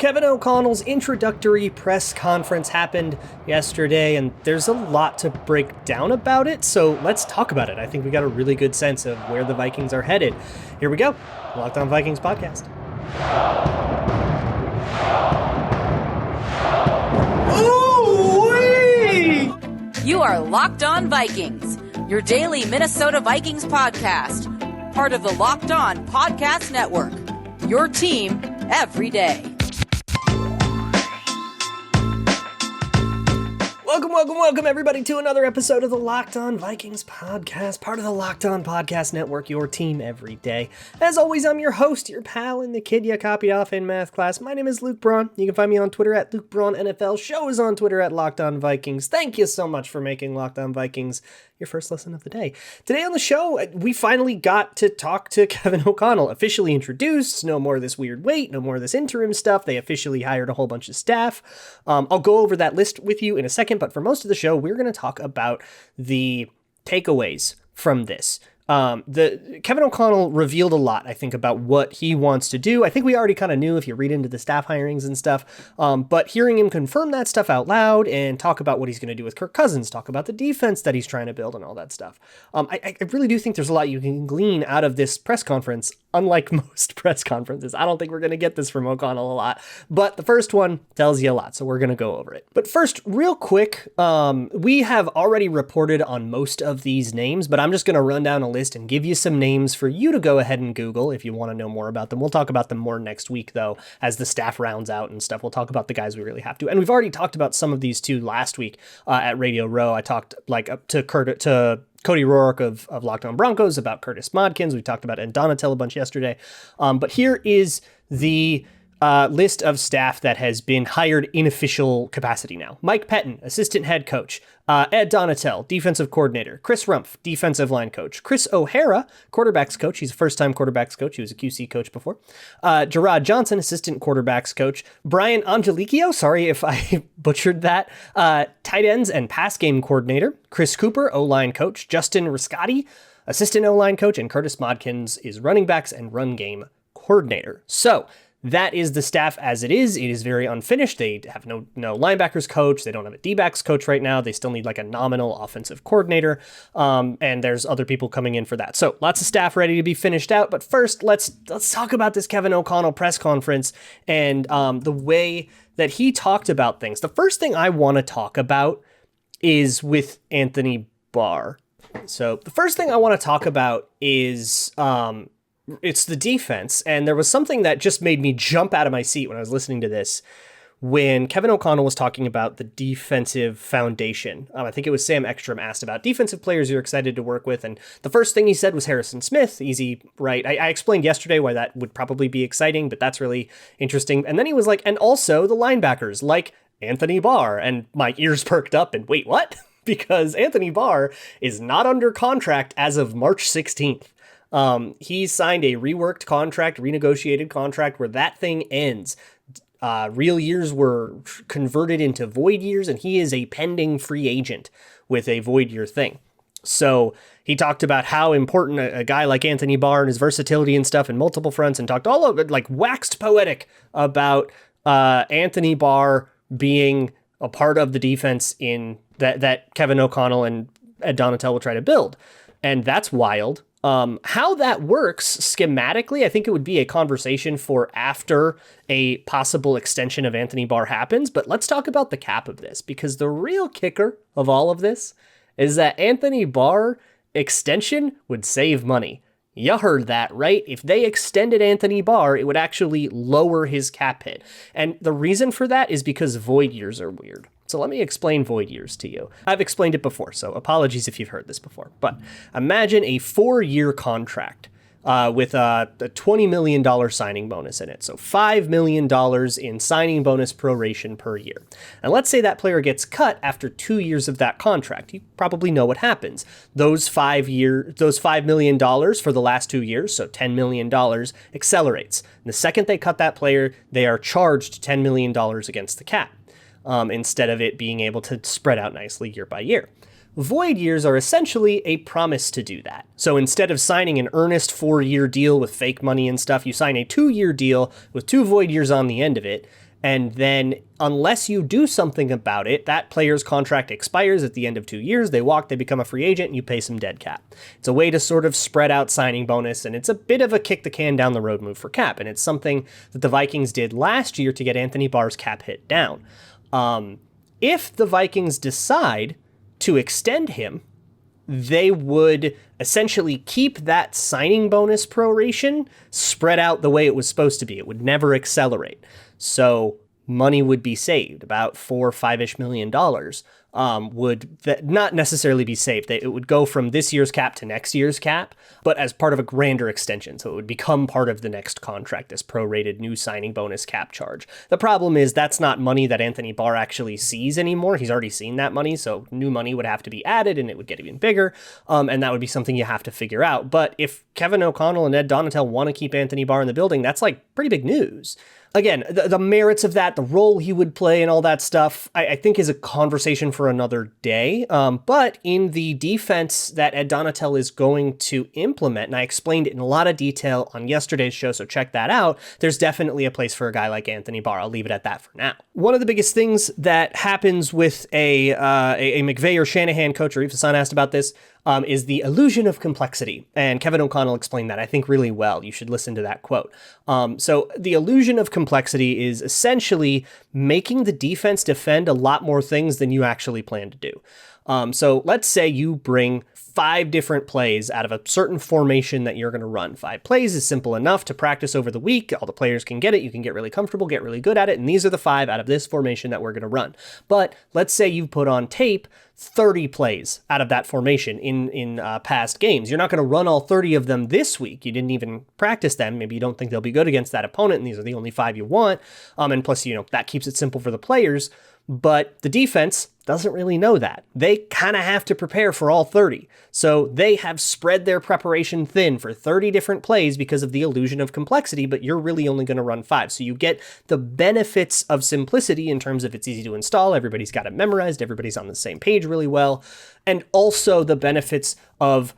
Kevin O'Connell's introductory press conference happened yesterday, and there's a lot to break down about it, so let's talk about it. I think we got a really good sense of where the Vikings are headed. Here we go. Locked On Vikings podcast. Ooh-wee! You are Locked On Vikings, your daily Minnesota Vikings podcast, part of the Locked On Podcast Network, your team every day. Welcome, everybody, to another episode of the Locked On Vikings podcast, part of the Locked On Podcast Network, your team every day. As always, I'm your host, your pal, and the kid you copied off in math class. My name is Luke Braun. You can find me on Twitter at Luke Braun NFL. Show is on Twitter at Locked On Vikings. Thank you so much for making Locked On Vikings your first listen of the day. Today on the show, we finally got to talk to Kevin O'Connell, officially introduced. No more of this weird wait, no more of this interim stuff. They officially hired a whole bunch of staff. I'll go over that list with you in a second, but for most of the show, we're going to talk about the takeaways from this. Kevin O'Connell revealed a lot, I think, about what he wants to do. I think we already kind of knew if you read into the staff hirings and stuff, but hearing him confirm that stuff out loud and talk about what he's going to do with Kirk Cousins, talk about the defense that he's trying to build and all that stuff. I really do think there's a lot you can glean out of this press conference, unlike most press conferences. I don't think we're going to get this from O'Connell a lot, but the first one tells you a lot, so we're going to go over it. But first, real quick, we have already reported on most of these names, but I'm just going to run down a list and give you some names for you to go ahead and Google if you want to know more about them. We'll talk about them more next week, though, as the staff rounds out and stuff. We'll talk about the guys we really have to. And we've already talked about some of these too last week at Radio Row. I talked up to Cody Rourke of Locked On Broncos about Curtis Modkins. We talked about Ed Donatel a bunch yesterday. But here is the list of staff that has been hired in official capacity now. Mike Pettin, assistant head coach. Ed Donatel, defensive coordinator. Chris Rumpf, defensive line coach. Chris O'Hara, quarterbacks coach. He's a first-time quarterbacks coach. He was a QC coach before. Gerard Johnson, assistant quarterbacks coach. Brian Angelicchio, sorry if I butchered that, tight ends and pass game coordinator. Chris Cooper, O-line coach. Justin Riscotti, assistant O-line coach. And Curtis Modkins is running backs and run game coordinator. So that is the staff as it is. It is very unfinished. They have no linebackers coach. They don't have a D-backs coach right now. They still need like a nominal offensive coordinator. And there's other people coming in for that. So lots of staff ready to be finished out. But first, let's talk about this Kevin O'Connell press conference and the way that he talked about things. The first thing I want to talk about is with Anthony Barr. So the first thing I want to talk about is it's the defense, and there was something that just made me jump out of my seat when I was listening to this when Kevin O'Connell was talking about the defensive foundation. I think it was Sam Ekstrom asked about defensive players you're excited to work with, and the first thing he said was Harrison Smith. Easy, right? I explained yesterday why that would probably be exciting, but that's really interesting. And then he was like, and also the linebackers like Anthony Barr, and my ears perked up and wait, what? Because Anthony Barr is not under contract as of March 16th. He signed a reworked contract, renegotiated contract where that thing ends. Real years were converted into void years, and he is a pending free agent with a void year thing. So he talked about how important a guy like Anthony Barr and his versatility and stuff in multiple fronts, and talked all of it, like waxed poetic about Anthony Barr being a part of the defense in that Kevin O'Connell and Ed Donatel will try to build. And that's wild. How that works schematically, I think it would be a conversation for after a possible extension of Anthony Barr happens. But let's talk about the cap of this, because the real kicker of all of this is that Anthony Barr extension would save money. You heard that, right? If they extended Anthony Barr, it would actually lower his cap hit. And the reason for that is because void years are weird. So let me explain void years to you. I've explained it before, so apologies if you've heard this before. But imagine a 4-year contract with a $20 million signing bonus in it. So $5 million in signing bonus proration per year. And let's say that player gets cut after 2 years of that contract. You probably know what happens. Those $5 million for the last 2 years, so $10 million, accelerates. And the second they cut that player, they are charged $10 million against the cap. Instead of it being able to spread out nicely year by year. Void years are essentially a promise to do that. So instead of signing an earnest 4-year deal with fake money and stuff, you sign a 2-year deal with 2 void years on the end of it, And then unless you do something about it, that player's contract expires at the end of 2 years. They walk, they become a free agent, and you pay some dead cap. It's a way to sort of spread out signing bonus, and it's a bit of a kick the can down the road move for cap. And it's something that the Vikings did last year to get Anthony Barr's cap hit down. If the Vikings decide to extend him, they would essentially keep that signing bonus proration spread out the way it was supposed to be. It would never accelerate. So money would be saved, about $4 or $5-ish million would not necessarily be saved. It would go from this year's cap to next year's cap, but as part of a grander extension. So it would become part of the next contract, this prorated new signing bonus cap charge. The problem is that's not money that Anthony Barr actually sees anymore. He's already seen that money, so new money would have to be added and it would get even bigger, and that would be something you have to figure out. But if Kevin O'Connell and Ed Donatel want to keep Anthony Barr in the building, that's like pretty big news. Again, the merits of that, the role he would play and all that stuff, I think is a conversation for another day. But in the defense that Ed Donatel is going to implement, and I explained it in a lot of detail on yesterday's show, so check that out, there's definitely a place for a guy like Anthony Barr. I'll leave it at that for now. One of the biggest things that happens with a McVay or Shanahan coach, or Hassan asked about this, is the illusion of complexity. And Kevin O'Connell explained that, I think, really well. You should listen to that quote. So the illusion of complexity is essentially making the defense defend a lot more things than you actually plan to do. So let's say you bring 5 different plays out of a certain formation that you're going to run. 5 plays is simple enough to practice over the week. All the players can get it. You can get really comfortable, get really good at it. And these are the 5 out of this formation that we're going to run. But let's say you put on tape 30 plays out of that formation in past games. You're not going to run all 30 of them this week. You didn't even practice them. Maybe you don't think they'll be good against that opponent, and these are the only 5 you want. And plus, that keeps it simple for the players. But the defense doesn't really know that. They kind of have to prepare for all 30. So they have spread their preparation thin for 30 different plays because of the illusion of complexity, but you're really only going to run 5. So you get the benefits of simplicity in terms of it's easy to install, everybody's got it memorized, everybody's on the same page really well, and also the benefits of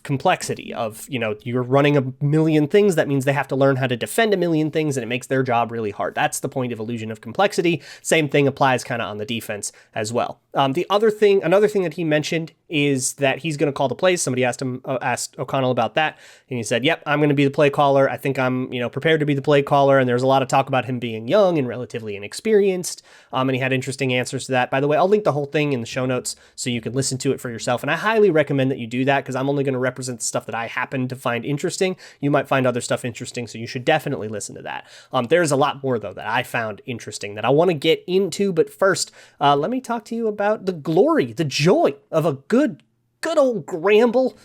complexity of, you're running a million things. That means they have to learn how to defend a million things, and it makes their job really hard. That's the point of illusion of complexity. Same thing applies kind of on the defense as well. Another thing that he mentioned is that he's going to call the plays. Somebody asked O'Connell about that, and he said, yep, I'm going to be the play caller. I think I'm, prepared to be the play caller. And there's a lot of talk about him being young and relatively inexperienced. And he had interesting answers to that. By the way, I'll link the whole thing in the show notes so you can listen to it for yourself. And I highly recommend that you do that, because I'm only going to represent the stuff that I happen to find interesting. You might find other stuff interesting, so you should definitely listen to that. There's a lot more, though, that I found interesting that I want to get into. But first, let me talk to you about the glory, the joy of a good old Gramble.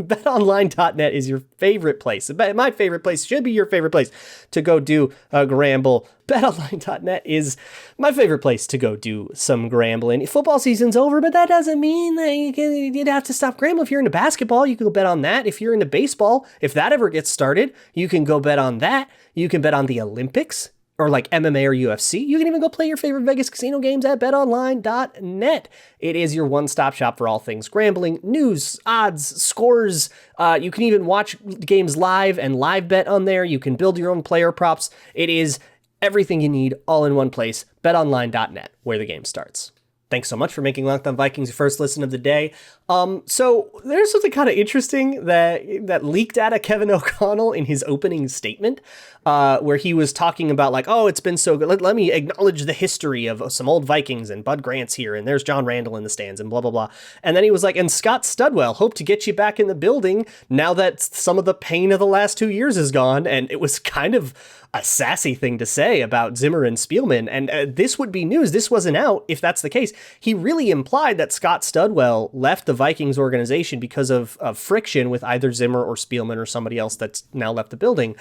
BetOnline.net is your favorite place. My favorite place should be your favorite place to go do a Gramble. BetOnline.net is my favorite place to go do some grambling. Football season's over, but that doesn't mean that you'd have to stop grambling. If you're into basketball, you can go bet on that. If you're into baseball, if that ever gets started, you can go bet on that. You can bet on the Olympics, or like MMA or UFC. You can even go play your favorite Vegas casino games at betonline.net. It is your one-stop shop for all things gambling, news, odds, scores. You can even watch games live and live bet on there. You can build your own player props. It is everything you need all in one place. betonline.net, where the game starts. Thanks so much for making Locked On Vikings your first listen of the day. So there's something kind of interesting that leaked out of Kevin O'Connell in his opening statement, where he was talking about like, oh, it's been so good. Let me acknowledge the history of some old Vikings, and Bud Grant's here, and there's John Randall in the stands, and blah, blah, blah. And then he was like, and Scott Studwell, hope to get you back in the building now that some of the pain of the last 2 years is gone. And it was kind of a sassy thing to say about Zimmer and Spielman. And this would be news. This wasn't out if that's the case. He really implied that Scott Studwell left the Vikings organization because of friction with either Zimmer or Spielman or somebody else that's now left the building.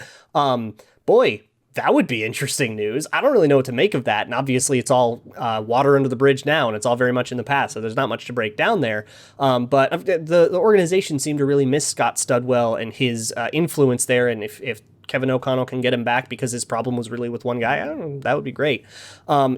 Boy, that would be interesting news. I don't really know what to make of that. And obviously it's all water under the bridge now, and it's all very much in the past. So there's not much to break down there. But the organization seemed to really miss Scott Studwell and his influence there. And if Kevin O'Connell can get him back because his problem was really with one guy, I don't know, that would be great.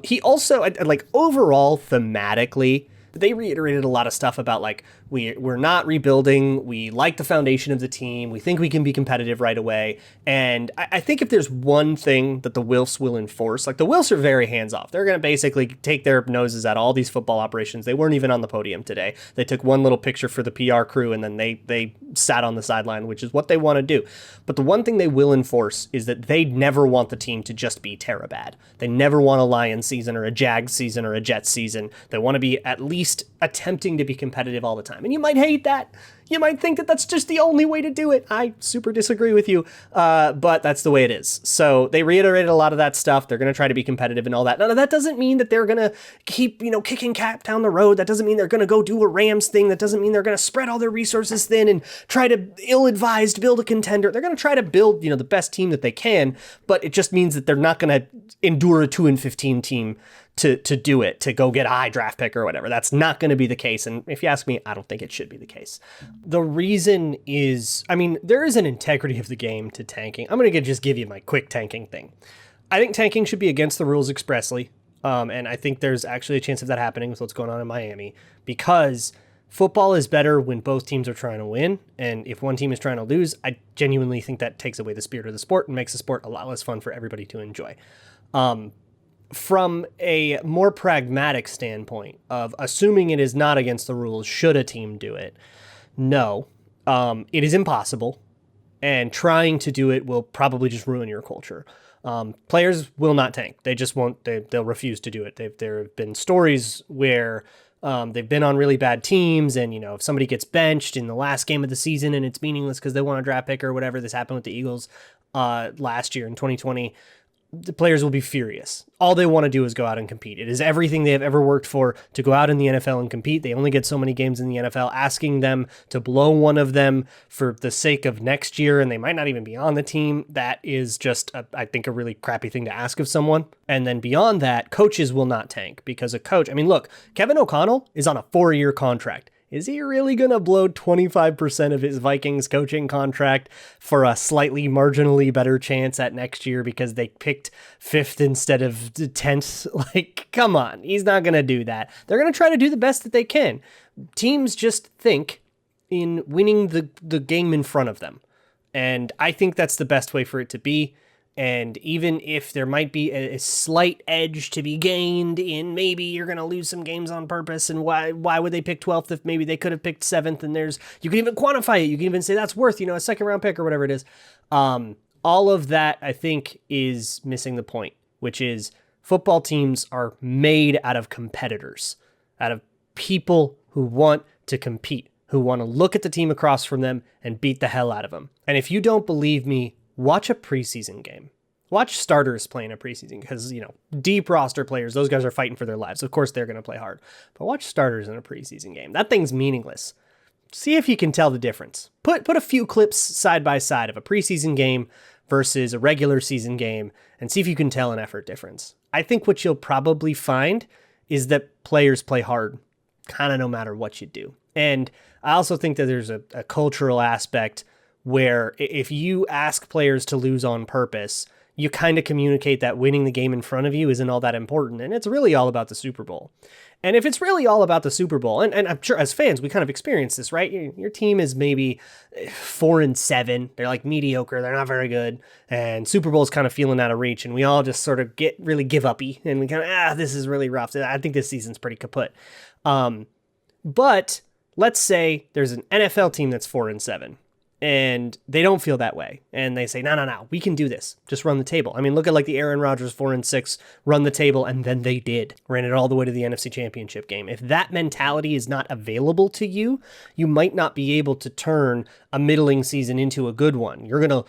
He also, like, overall thematically, they reiterated a lot of stuff about like, we're not rebuilding. We like the foundation of the team. We think we can be competitive right away. And I think if there's one thing that the Wilfs will enforce, like the Wilfs are very hands off. They're going to basically take their noses at all these football operations. They weren't even on the podium today. They took one little picture for the PR crew and then they sat on the sideline, which is what they want to do. But the one thing they will enforce is that they never want the team to just be Terabad. They never want a Lions season or a Jags season or a Jets season. They want to be at least attempting to be competitive all the time. And you might hate that. You might think that that's just the only way to do it. I super disagree with you, but that's the way it is. So they reiterated a lot of that stuff. They're going to try to be competitive and all that. Now, that doesn't mean that they're going to keep, kicking cap down the road. That doesn't mean they're going to go do a Rams thing. That doesn't mean they're going to spread all their resources thin and try to ill-advised build a contender. They're going to try to build, the best team that they can, but it just means that they're not going to endure a 2-15 team to do it, to go get a high draft pick or whatever. That's not going to be the case. And if you ask me, I don't think it should be the case. The reason is, there is an integrity of the game to tanking. I'm going to just give you my quick tanking thing. I think tanking should be against the rules expressly. And I think there's actually a chance of that happening with what's going on in Miami, because football is better when both teams are trying to win. And if one team is trying to lose, I genuinely think that takes away the spirit of the sport and makes the sport a lot less fun for everybody to enjoy. From a more pragmatic standpoint of assuming it is not against the rules, should a team do it? No, it is impossible, and trying to do it will probably just ruin your culture. Players will not tank. They just won't. They'll refuse to do it. There have been stories where they've been on really bad teams, and if somebody gets benched in the last game of the season and it's meaningless because they want a draft pick or whatever. This happened with the Eagles last year in 2020. The players will be furious. All they want to do is go out and compete. It is everything they have ever worked for to go out in the NFL and compete. They only get so many games in the NFL. Asking them to blow one of them for the sake of next year, and they might not even be on the team, that is just, I think, a really crappy thing to ask of someone. And then beyond that, coaches will not tank, because a coach, look, Kevin O'Connell is on a 4-year contract. Is he really going to blow 25% of his Vikings coaching contract for a slightly marginally better chance at next year because they picked 5th instead of 10th? Like, come on. He's not going to do that. They're going to try to do the best that they can. Teams just think in winning the game in front of them. And I think that's the best way for it to be. And even if there might be a slight edge to be gained in maybe you're going to lose some games on purpose, and why would they pick 12th if maybe they could have picked 7th, and you can even quantify it. You can even say that's worth, a second round pick or whatever it is. All of that, I think, is missing the point, which is football teams are made out of competitors, out of people who want to compete, who want to look at the team across from them and beat the hell out of them. And if you don't believe me, watch a preseason game. Watch starters playing a preseason, because, deep roster players, those guys are fighting for their lives. Of course, they're going to play hard. But watch starters in a preseason game. That thing's meaningless. See if you can tell the difference. Put a few clips side by side of a preseason game versus a regular season game and see if you can tell an effort difference. I think what you'll probably find is that players play hard, kind of no matter what you do. And I also think that there's a cultural aspect where if you ask players to lose on purpose, you kind of communicate that winning the game in front of you isn't all that important, and it's really all about the Super Bowl. And if it's really all about the Super Bowl, and I'm sure as fans, we kind of experience this, right? Your team is maybe 4-7. They're like mediocre. They're not very good. And Super Bowl's kind of feeling out of reach, and we all just sort of get really give uppy, and we kind of, this is really rough. I think this season's pretty kaput. But let's say there's an NFL team that's 4-7. And they don't feel that way. And they say, no, we can do this. Just run the table. Look at like the Aaron Rodgers 4-6, run the table. And then they did. Ran it all the way to the NFC Championship game. If that mentality is not available to you, you might not be able to turn a middling season into a good one. You're going to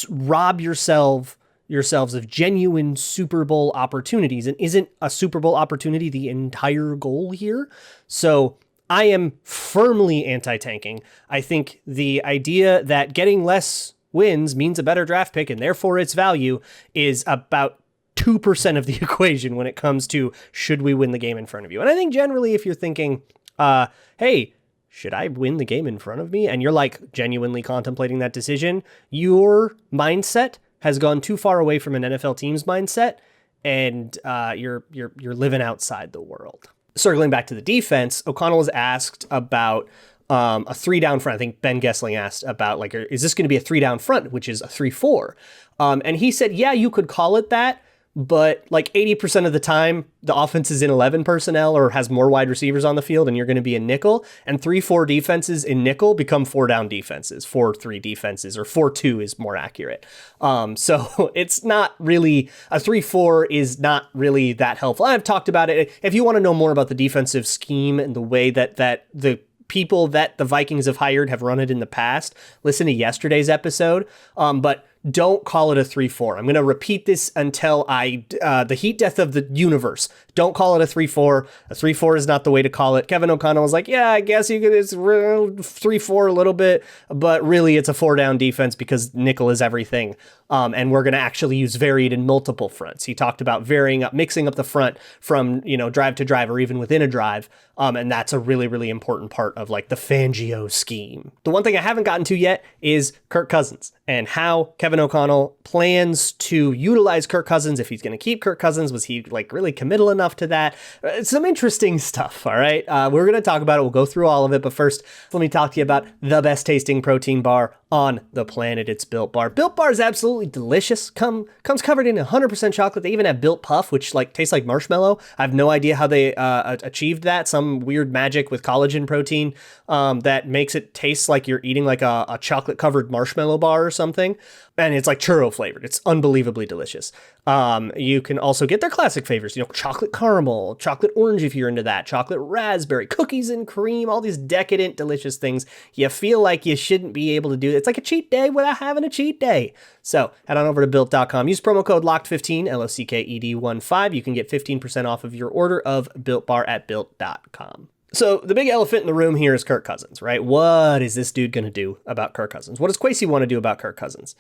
rob yourselves of genuine Super Bowl opportunities. And isn't a Super Bowl opportunity the entire goal here? So I am firmly anti-tanking. I think the idea that getting less wins means a better draft pick and therefore its value is about 2% of the equation when it comes to should we win the game in front of you. And I think generally if you're thinking, hey, should I win the game in front of me? And you're like genuinely contemplating that decision, your mindset has gone too far away from an NFL team's mindset, and you're living outside the world. circling back to the defense, O'Connell was asked about a 3-down front. I think Ben Gessling asked about, like, is this going to be a 3-down front, which is a 3-4? And he said, yeah, you could call it that, but like 80% of the time, the offense is in 11 personnel or has more wide receivers on the field, and you're going to be in nickel. And 3-4 defenses in nickel become 4-down defenses, 4-3 defenses, or 4-2 is more accurate. So it's not really, a 3-4 is not really that helpful. I've talked about it. If you want to know more about the defensive scheme and the way that the people that the Vikings have hired have run it in the past, listen to yesterday's episode. But don't call it a 3-4. I'm going to repeat this until the heat death of the universe. Don't call it a 3-4. A 3-4 is not the way to call it. Kevin O'Connell was like, yeah, I guess you could, it's 3-4 a little bit, but really it's a 4-down defense because nickel is everything. And we're going to actually use varied and multiple fronts. He talked about mixing up the front from, drive to drive or even within a drive. And that's a really, really important part of like the Fangio scheme. The one thing I haven't gotten to yet is Kirk Cousins and how Kevin O'Connell plans to utilize Kirk Cousins. If he's going to keep Kirk Cousins, was he like really committal enough to that? Some interesting stuff. All right. We're going to talk about it. We'll go through all of it. But first, let me talk to you about the best tasting protein bar on the planet. It's Built Bar. Built Bar is absolutely delicious. Comes covered in 100% chocolate. They even have Built Puff, which like tastes like marshmallow. I have no idea how they achieved that. Some weird magic with collagen protein that makes it taste like you're eating like a chocolate covered marshmallow bar or something. And it's like churro flavored. It's unbelievably delicious. You can also get their classic flavors, chocolate caramel, chocolate orange if you're into that, chocolate raspberry, cookies and cream, all these decadent, delicious things. You feel like you shouldn't be able to do it. It's like a cheat day without having a cheat day. So head on over to Built.com. Use promo code LOCKED15, LOCKED15. You can get 15% off of your order of Built Bar at Built.com. So the big elephant in the room here is Kirk Cousins, right? What is this dude going to do about Kirk Cousins? What does Kwesi want to do about Kirk Cousins?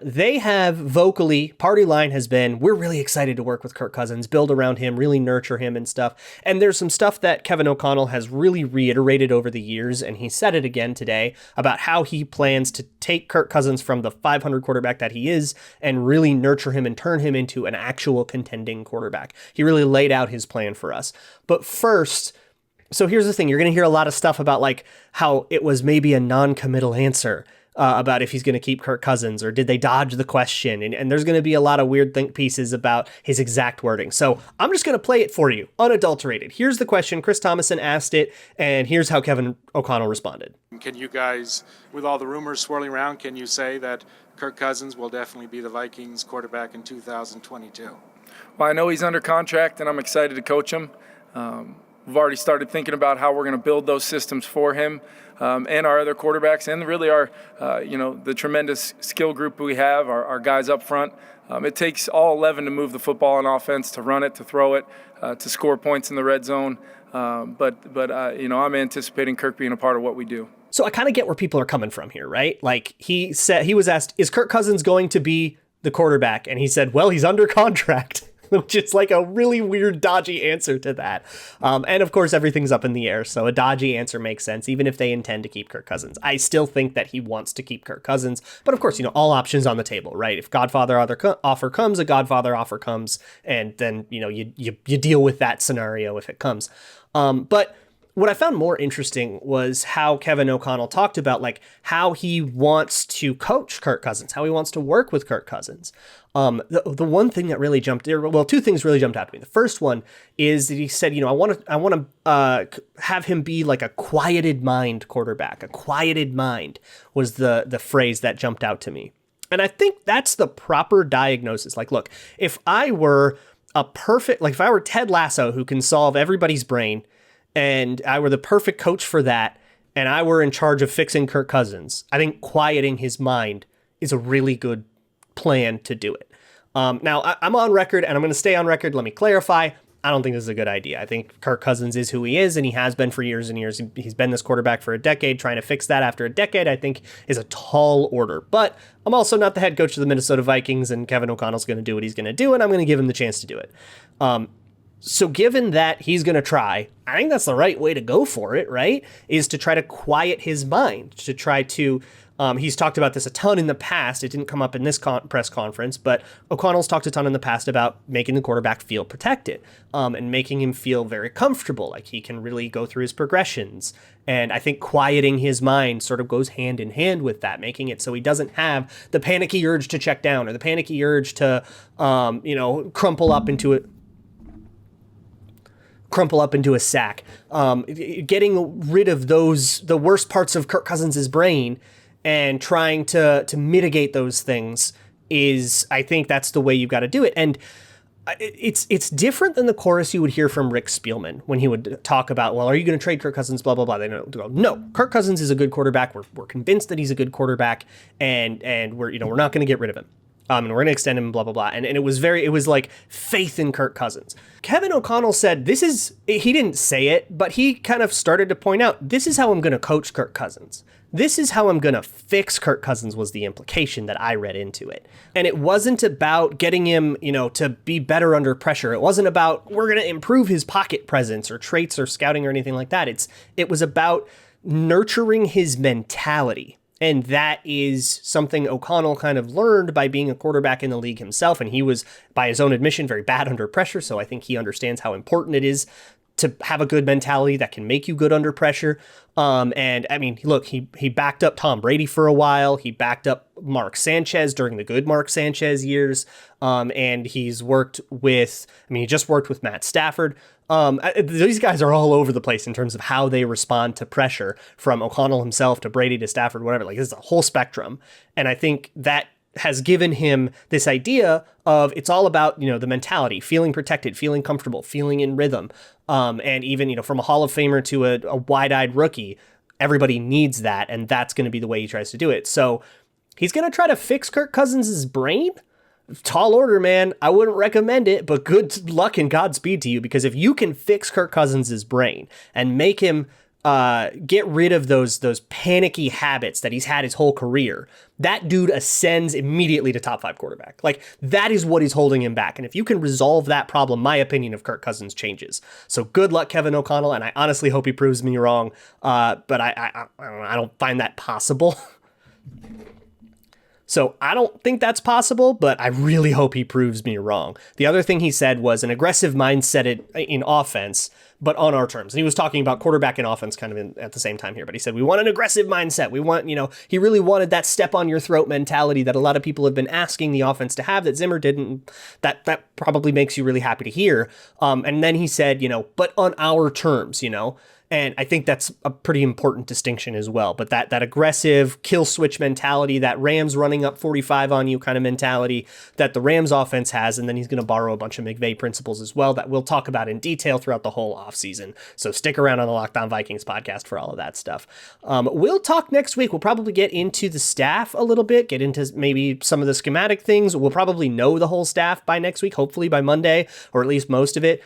They have vocally, party line has been, we're really excited to work with Kirk Cousins, build around him, really nurture him and stuff. And there's some stuff that Kevin O'Connell has really reiterated over the years, and he said it again today, about how he plans to take Kirk Cousins from the 500 quarterback that he is and really nurture him and turn him into an actual contending quarterback. He really laid out his plan for us. But first, so here's the thing. You're going to hear a lot of stuff about like how it was maybe a non-committal answer about if he's going to keep Kirk Cousins, or did they dodge the question? And there's going to be a lot of weird think pieces about his exact wording. So I'm just going to play it for you, unadulterated. Here's the question. Chris Thomason asked it, and here's how Kevin O'Connell responded. Can you guys, with all the rumors swirling around, can you say that Kirk Cousins will definitely be the Vikings quarterback in 2022? Well, I know he's under contract, and I'm excited to coach him. We've already started thinking about how we're going to build those systems for him and our other quarterbacks, and really our, the tremendous skill group we have, our guys up front. It takes all 11 to move the football on offense, to run it, to throw it, to score points in the red zone. But I'm anticipating Kirk being a part of what we do. So I kind of get where people are coming from here, right? Like he was asked, is Kirk Cousins going to be the quarterback? And he said, well, he's under contract. Which is like a really weird, dodgy answer to that. And of course, everything's up in the air. So a dodgy answer makes sense, even if they intend to keep Kirk Cousins. I still think that he wants to keep Kirk Cousins. But of course, all options on the table, right? If Godfather offer comes, a Godfather offer comes. And then, you deal with that scenario if it comes. But what I found more interesting was how Kevin O'Connell talked about like how he wants to coach Kirk Cousins, how he wants to work with Kirk Cousins. The one thing that really jumped, well, two things really jumped out to me. The first one is that he said, I want to have him be like a quieted mind quarterback. A quieted mind was the phrase that jumped out to me. And I think that's the proper diagnosis. Like, look, if I were if I were Ted Lasso, who can solve everybody's brain, and I were the perfect coach for that, and I were in charge of fixing Kirk Cousins, I think quieting his mind is a really good plan to do it. Now, I'm on record, and I'm going to stay on record. Let me clarify. I don't think this is a good idea. I think Kirk Cousins is who he is, and he has been for years and years. He's been this quarterback for a decade. Trying to fix that after a decade, I think, is a tall order. But I'm also not the head coach of the Minnesota Vikings, and Kevin O'Connell's going to do what he's going to do, and I'm going to give him the chance to do it. So given that he's going to try, I think that's the right way to go for it, right? Is to try to quiet his mind, to try to, he's talked about this a ton in the past. It didn't come up in this press conference, but O'Connell's talked a ton in the past about making the quarterback feel protected, and making him feel very comfortable, like he can really go through his progressions. And I think quieting his mind sort of goes hand in hand with that, making it so he doesn't have the panicky urge to check down or the panicky urge to, crumple up into a sack. Getting rid of the worst parts of Kirk Cousins' brain and trying to mitigate those things is, I think that's the way you've got to do it. And it's different than the chorus you would hear from Rick Spielman when he would talk about, well, are you going to trade Kirk Cousins, blah, blah, blah. They don't go, no, Kirk Cousins is a good quarterback. We're convinced that he's a good quarterback, and we're not going to get rid of him. And we're going to extend him, blah, blah, blah. And it was like faith in Kirk Cousins. Kevin O'Connell said, he didn't say it, but he kind of started to point out, this is how I'm going to coach Kirk Cousins. This is how I'm going to fix Kirk Cousins was the implication that I read into it. And it wasn't about getting him, to be better under pressure. It wasn't about, we're going to improve his pocket presence or traits or scouting or anything like that. It was about nurturing his mentality. And that is something O'Connell kind of learned by being a quarterback in the league himself. And he was, by his own admission, very bad under pressure. So I think he understands how important it is to have a good mentality that can make you good under pressure. And I mean, look, he backed up Tom Brady for a while. He backed up Mark Sanchez during the good Mark Sanchez years. And he just worked with Matt Stafford. These guys are all over the place in terms of how they respond to pressure, from O'Connell himself to Brady to Stafford, whatever. Like, this is a whole spectrum. And I think that has given him this idea of, it's all about, the mentality, feeling protected, feeling comfortable, feeling in rhythm. And even, from a Hall of Famer to a wide-eyed rookie, everybody needs that. And that's going to be the way he tries to do it. So he's going to try to fix Kirk Cousins' brain. Tall order, man. I wouldn't recommend it, but good luck and Godspeed to you, because if you can fix Kirk Cousins' brain and make him get rid of those panicky habits that he's had his whole career, that dude ascends immediately to top 5 quarterback. Like, that is what is holding him back. And if you can resolve that problem, my opinion of Kirk Cousins changes. So good luck, Kevin O'Connell. And I honestly hope he proves me wrong. But I don't find that possible. So I don't think that's possible, but I really hope he proves me wrong. The other thing he said was an aggressive mindset in offense, but on our terms. And he was talking about quarterback and offense kind of at the same time here. But he said, we want an aggressive mindset. We want, he really wanted that step on your throat mentality that a lot of people have been asking the offense to have that Zimmer didn't. That probably makes you really happy to hear. And then he said, but on our terms, And I think that's a pretty important distinction as well. But that aggressive kill switch mentality, that Rams running up 45 on you kind of mentality that the Rams offense has, and then he's going to borrow a bunch of McVay principles as well that we'll talk about in detail throughout the whole offseason. So stick around on the Locked On Vikings podcast for all of that stuff. We'll talk next week. We'll probably get into the staff a little bit, get into maybe some of the schematic things. We'll probably know the whole staff by next week, hopefully by Monday, or at least most of it.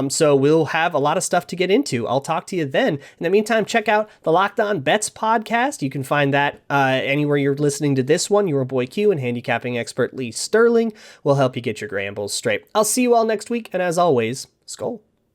So we'll have a lot of stuff to get into. I'll talk to you then. In the meantime, check out the Locked On Bets podcast. You can find that anywhere you're listening to this one. Your boy Q and handicapping expert Lee Sterling will help you get your gambles straight. I'll see you all next week, and as always, Skol.